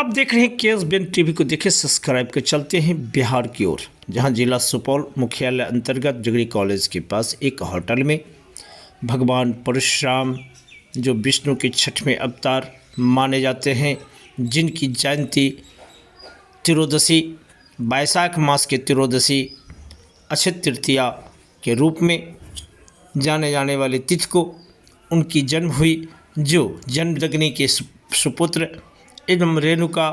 आप देख रहे हैं KSBN टीवी को। देखिए सब्सक्राइब कर चलते हैं बिहार की ओर, जहां जिला सुपौल मुख्यालय अंतर्गत डिग्री कॉलेज के पास एक होटल में भगवान परशुराम जो विष्णु के छठवें अवतार माने जाते हैं, जिनकी जयंती त्रयोदशी वैशाख मास के त्रयोदशी अक्षय तृतीया के रूप में जाने जाने वाले तिथि को उनकी जन्म हुई, जो जन्मदग्नि के सुपुत्र एवं रेणुका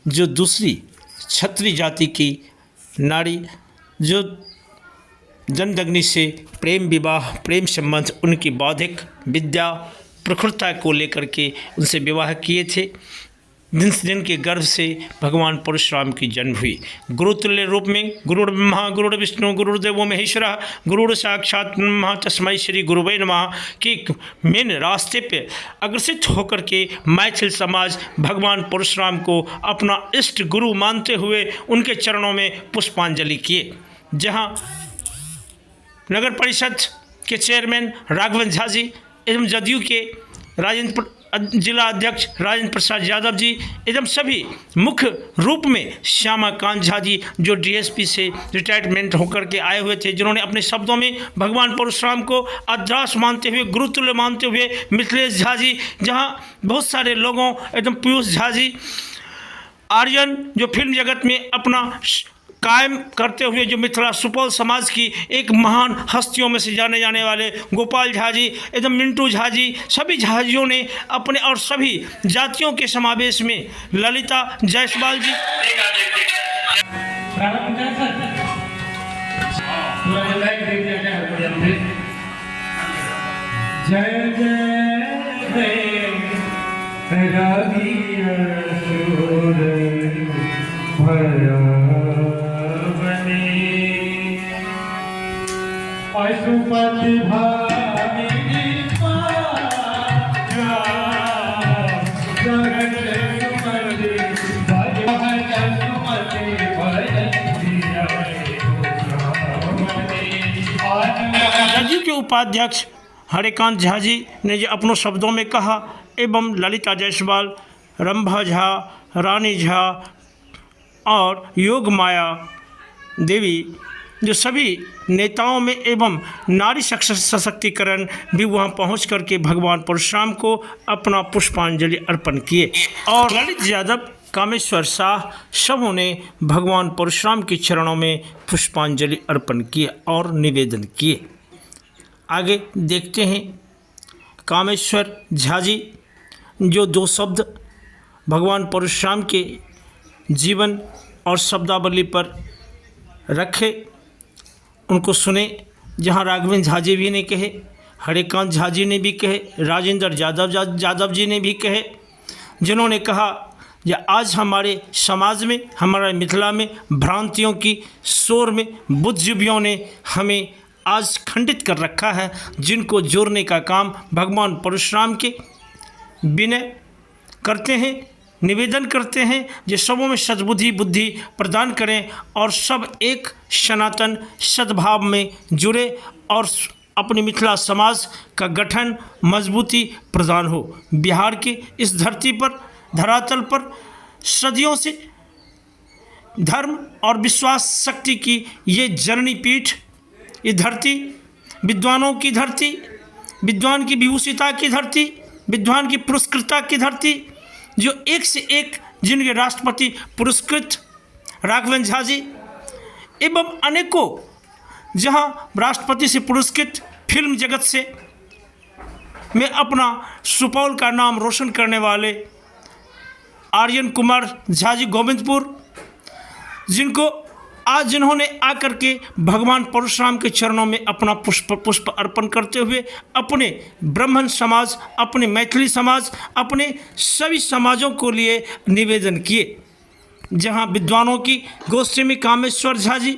जो दूसरी क्षत्रिय जाति की नारी, जो जन्मदग्नि से प्रेम विवाह प्रेम संबंध उनकी बौद्धिक विद्या प्रखरता को लेकर के उनसे विवाह किए थे, जिनके गर्भ से भगवान परशुराम की जन्म हुई। गुरुतुल्य रूप में गुरुर् ब्रह्मा गुरुर् विष्णु गुरुर्देवो महेश्वरः गुरुर् साक्षात् ब्रह्म तस्मै श्री गुरुवे नमः के मेन रास्ते पे अग्रसित होकर के मैथिल समाज भगवान परशुराम को अपना इष्ट गुरु मानते हुए उनके चरणों में पुष्पांजलि किए। जहां नगर परिषद के चेयरमैन राघवन झा जी एवं जदयू के जिला अध्यक्ष राजेंद्र प्रसाद यादव जी एवं सभी मुख्य रूप में श्यामाकांत झा जी जो डीएसपी से रिटायरमेंट होकर के आए हुए थे, जिन्होंने अपने शब्दों में भगवान परशुराम को अद्रास मानते हुए गुरुतुल्य मानते हुए मिथिलेश झा जी, जहां बहुत सारे लोगों एवं पीयूष झा जी, आर्यन जो फिल्म जगत में अपना कायम करते हुए जो मिथिला सुपौल समाज की एक महान हस्तियों में से जाने जाने वाले गोपाल झा जी एवं मिंटू झा जी, सभी झाजियों ने अपने और सभी जातियों के समावेश में ललिता जायसवाल जी जय पशुपति जदयू के उपाध्यक्ष हरिकांत झा जी ने जो अपनों शब्दों में कहा एवं ललिता जायसवाल, रंभा झा, रानी झा और योग माया देवी जो सभी नेताओं में एवं नारी सशक्तिकरण भी वहां पहुंच करके भगवान परशुराम को अपना पुष्पांजलि अर्पण किए। और ललित यादव, कामेश्वर शाह सबों ने भगवान परशुराम के चरणों में पुष्पांजलि अर्पण किए और निवेदन किए। आगे देखते हैं कामेश्वर झा जी जो दो शब्द भगवान परशुराम के जीवन और शब्दावली पर रखे, उनको सुने। जहां राघवेंद्र झा जी भी ने कहे, हरिकांत झा जी ने भी कहे, राजेंद्र यादव जी ने भी कहे, जिन्होंने कहा कि आज हमारे समाज में, हमारे मिथिला में भ्रांतियों की शोर में बुद्धिजीवियों ने हमें आज खंडित कर रखा है, जिनको जोड़ने का काम भगवान परशुराम के विनय करते हैं, निवेदन करते हैं जो सबों में सद्बुद्धि बुद्धि प्रदान करें और सब एक सनातन सद्भाव में जुड़े और अपनी मिथिला समाज का गठन मजबूती प्रदान हो। बिहार की इस धरती पर, धरातल पर सदियों से धर्म और विश्वास शक्ति की ये जननी पीठ, ये धरती विद्वानों की धरती, विद्वान की विभूषिता की धरती, विद्वान की पुरस्कृता की धरती, जो एक से एक जिनके राष्ट्रपति पुरस्कृत राघवेंद्र झा जी एवं अनेकों जहां राष्ट्रपति से पुरस्कृत फिल्म जगत से में अपना सुपौल का नाम रोशन करने वाले आर्यन कुमार झा जी गोविंदपुर, जिनको आज जिन्होंने आकर के भगवान परशुराम के चरणों में अपना पुष्प अर्पण करते हुए अपने ब्राह्मण समाज, अपने मैथिली समाज, अपने सभी समाजों को लिए निवेदन किए। जहां विद्वानों की गोष्ठी में कामेश्वर झा जी,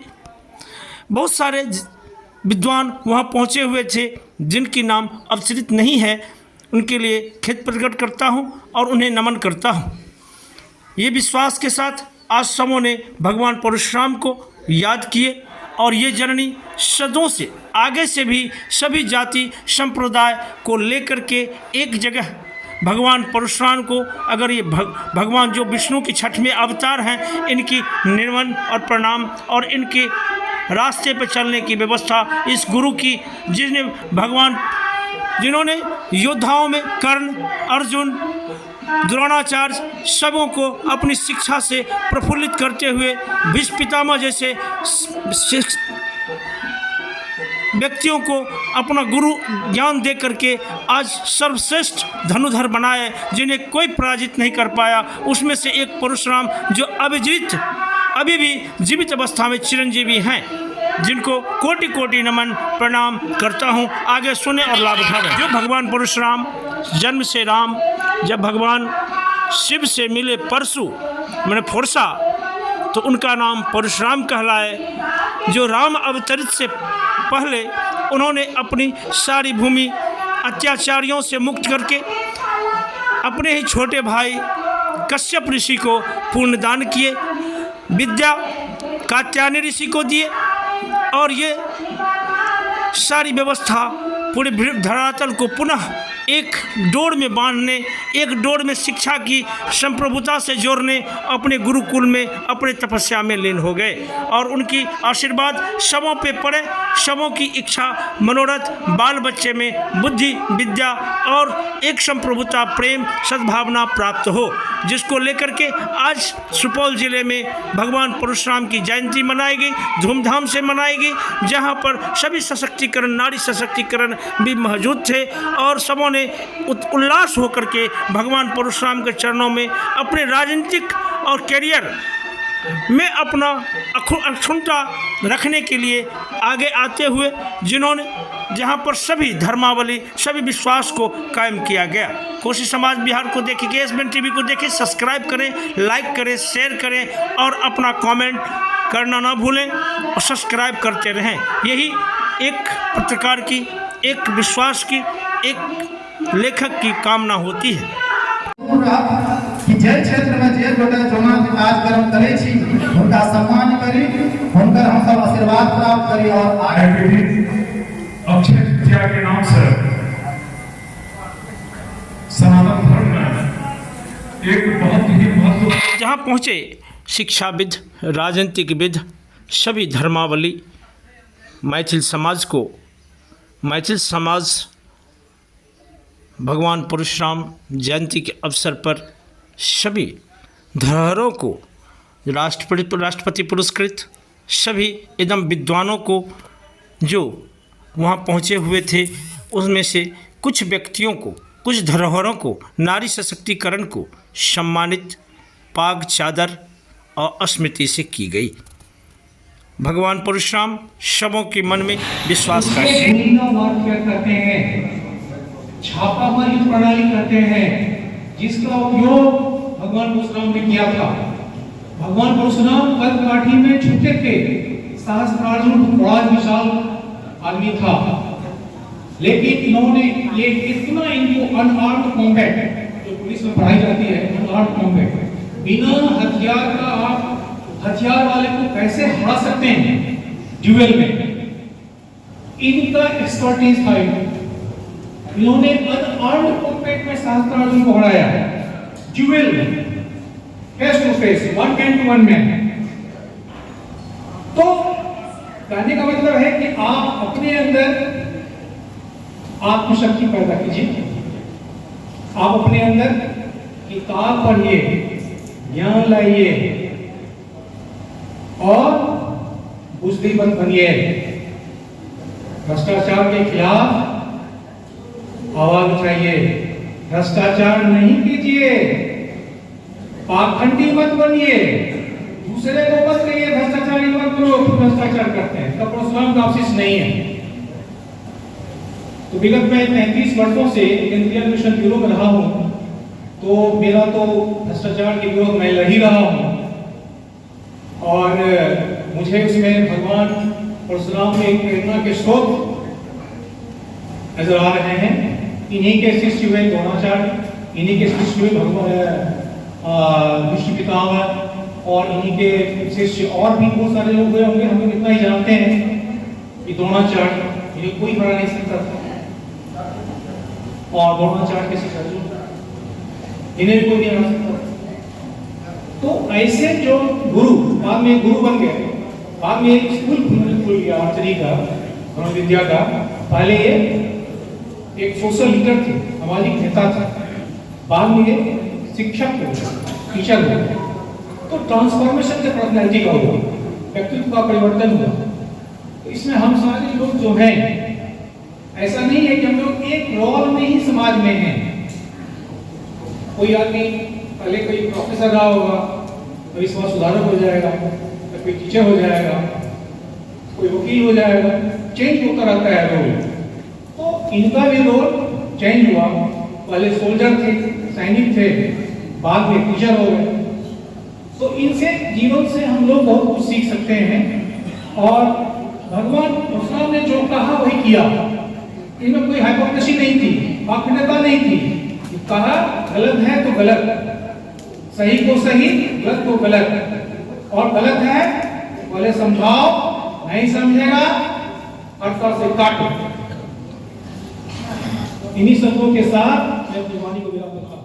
बहुत सारे विद्वान वहां पहुंचे हुए थे, जिनकी नाम अवसरित नहीं है, उनके लिए खेद प्रकट करता हूं और उन्हें नमन करता हूं। ये विश्वास के साथ आज सबों ने भगवान परशुराम को याद किए और ये जननी सदों से आगे से भी सभी जाति संप्रदाय को लेकर के एक जगह भगवान परशुराम को, अगर ये भगवान जो विष्णु की 6वें अवतार हैं, इनकी निर्वन और प्रणाम और इनके रास्ते पर चलने की व्यवस्था इस गुरु की, जिन्होंने योद्धाओं में कर्ण, अर्जुन, द्रोणाचार्य सबों को अपनी शिक्षा से प्रफुल्लित करते हुए भीष्म पितामह जैसे व्यक्तियों को अपना गुरु ज्ञान दे करके आज सर्वश्रेष्ठ धनुधर बनाए, जिन्हें कोई पराजित नहीं कर पाया। उसमें से एक परशुराम जो अभी भी जीवित अवस्था में चिरंजीवी हैं, जिनको कोटि कोटि नमन प्रणाम करता हूँ। आगे सुने और लाभ उठाएं। जो भगवान परशुराम जन्म से राम, जब भगवान शिव से मिले परशु मैंने फुरसा, तो उनका नाम परशुराम कहलाए। जो राम अवतरित से पहले उन्होंने अपनी सारी भूमि अत्याचारियों से मुक्त करके अपने ही छोटे भाई कश्यप ऋषि को पूर्ण दान किए, विद्या कात्यायन ऋषि को दिए, और ये सारी व्यवस्था पूरे धरातल को पुनः एक डोर में बांधने, एक डोर में शिक्षा की संप्रभुता से जोड़ने, अपने गुरुकुल में अपने तपस्या में लीन हो गए। और उनकी आशीर्वाद सबों पे पड़े, सबों की इच्छा मनोरथ बाल बच्चे में बुद्धि विद्या और एक संप्रभुता प्रेम सद्भावना प्राप्त हो, जिसको लेकर के आज सुपौल जिले में भगवान परशुराम की जयंती मनाई गई, धूमधाम से मनाई गई, जहाँ पर सभी सशक्तिकरण, नारी सशक्तिकरण भी मौजूद थे और सबों ने उल्लास होकर के भगवान परशुराम के चरणों में अपने राजनीतिक और कैरियर में अपना अक्षुण्णता रखने के लिए आगे आते हुए, जिन्होंने जहाँ पर सभी धर्मावली, सभी विश्वास को कायम किया गया। कोसी समाज बिहार को देखें, KSBN टीवी को देखें, सब्सक्राइब करें, लाइक करें, शेयर करें और अपना कमेंट करना ना भूलें और सब्सक्राइब करते रहें। यही एक पत्रकार की, एक विश्वास की, एक लेखक की कामना होती है। कि जे क्षेत्र में जे लोग समाज काज कर्म करे छी, उनका सम्मान करी, उनकर हम सब आशीर्वाद प्राप्त करी। और अक्षय तृतीया के नाम से सनातन धर्म में एक बहुत ही महत्व जहाँ पहुँचे शिक्षाविद, राजनीतिकविद, सभी धर्मावली मैथिल समाज भगवान परशुराम जयंती के अवसर पर सभी धरोहरों को राष्ट्रपति पुरस्कृत सभी एकदम विद्वानों को जो वहाँ पहुँचे हुए थे, उसमें से कुछ व्यक्तियों को, कुछ धरोहरों को, नारी सशक्तिकरण को सम्मानित पाग चादर और स्मृति से की गई। भगवान परशुराम सबों के मन में विश्वास करते हैं, छापामारी प्रणाली करते हैं, जिसका उपयोग भगवान परशुराम ने किया था। भगवान परशुराम कदकाठी में छुपते थे, सहस्त्रार्जुन बड़ा विशाल आदमी था, लेकिन इन्होंने ये इतना इनको अनआर्म्ड कॉम्बैट, जो पुलिस में पढ़ाई जाती है, अनआर्म्ड कॉम्बैट, बिना हथियार का आप हथियार वाले को कैसे हरा सकते हैं ड्यूएल में, इनका एक्सपर्टीज था। इन्होंने अनआर्म्ड कॉम्बैट में सहस्त्रार्जुन को हराया, ड्यूएल में, face to face, 1 man to 1 man। तो कहने का मतलब है कि आप अपने अंदर आत्मशक्ति पैदा कीजिए, आप अपने अंदर किताब पढ़िए, ज्ञान लाइए और बुद्धिमत बनिए। भ्रष्टाचार के खिलाफ आवाज उठाइए, भ्रष्टाचार नहीं कीजिए, पाखंडी मत बनिए, दूसरे को मत कहिए भ्रष्टाचारी मत करो, भ्रष्टाचार करते हैं, तो परशुराम का आशीष नहीं है। तो विगत में 33 वर्षों से केंद्रीय अन्वेषण ब्यूरो में रहा हूं, तो मेरा तो भ्रष्टाचार के विरोध में लड़ ही रहा हूं और मुझे उसमें भगवान परशुराम में एक प्रेरणा के स्रोत नजर आ रहे हैं। इन्हीं के शिष्य हुए द्रोणाचार्य, इन्हीं के शिष्य हुए भगवान भीष्म पितामह और इन्हीं के शिष्य और भी बहुत सारे लोग हुए होंगे। हम लोग इतना ही जानते हैं कि द्रोणाचार्य इन्हें कोई हरा नहीं सकता था और द्रोणाचार्य के शिष्य अर्जुन इन्हें भी कोई नहीं हरा सकता। तो ऐसे जो गुरु बाद में गुरु बन गए, बाद में एक स्कूल खुल गया आर्चरी का, विद्या का। पहले ये एक सोशल लीडर थे, सामाजिक नेता था, बाद में ये शिक्षक हो, टीचर हो। तो ट्रांसफॉर्मेशन के पर्सनैलिटी का हुआ, व्यक्तित्व का परिवर्तन हुआ। तो इसमें हम सारे लोग जो हैं, ऐसा नहीं है कि हम लोग एक रोल में ही समाज में हैं। कोई आदमी पहले कोई प्रोफेसर रहा होगा, कोई समाज सुधारक हो जाएगा, कोई टीचर हो जाएगा, कोई वकील हो जाएगा, चेंज होता रहता है रोल। तो इनका भी रोल चेंज हुआ। पहले सोल्जर थे, सैनिक थे, बाद में टीचर हो गए। तो इनसे जीवन से हम लोग बहुत कुछ सीख सकते हैं। और भगवान परशुराम ने जो कहा वही किया। इनमें कोई हाइपोक्रेसी नहीं थी, पाखंडता नहीं थी। कहा गलत है तो गलत, सही को सही, गलत को गलत। और गलत है बोले समझाओ, नहीं समझेगा अर्थात से काटो। इन्हीं शब्दों के साथ मैं अपनी वाणी को विराम देता हूं।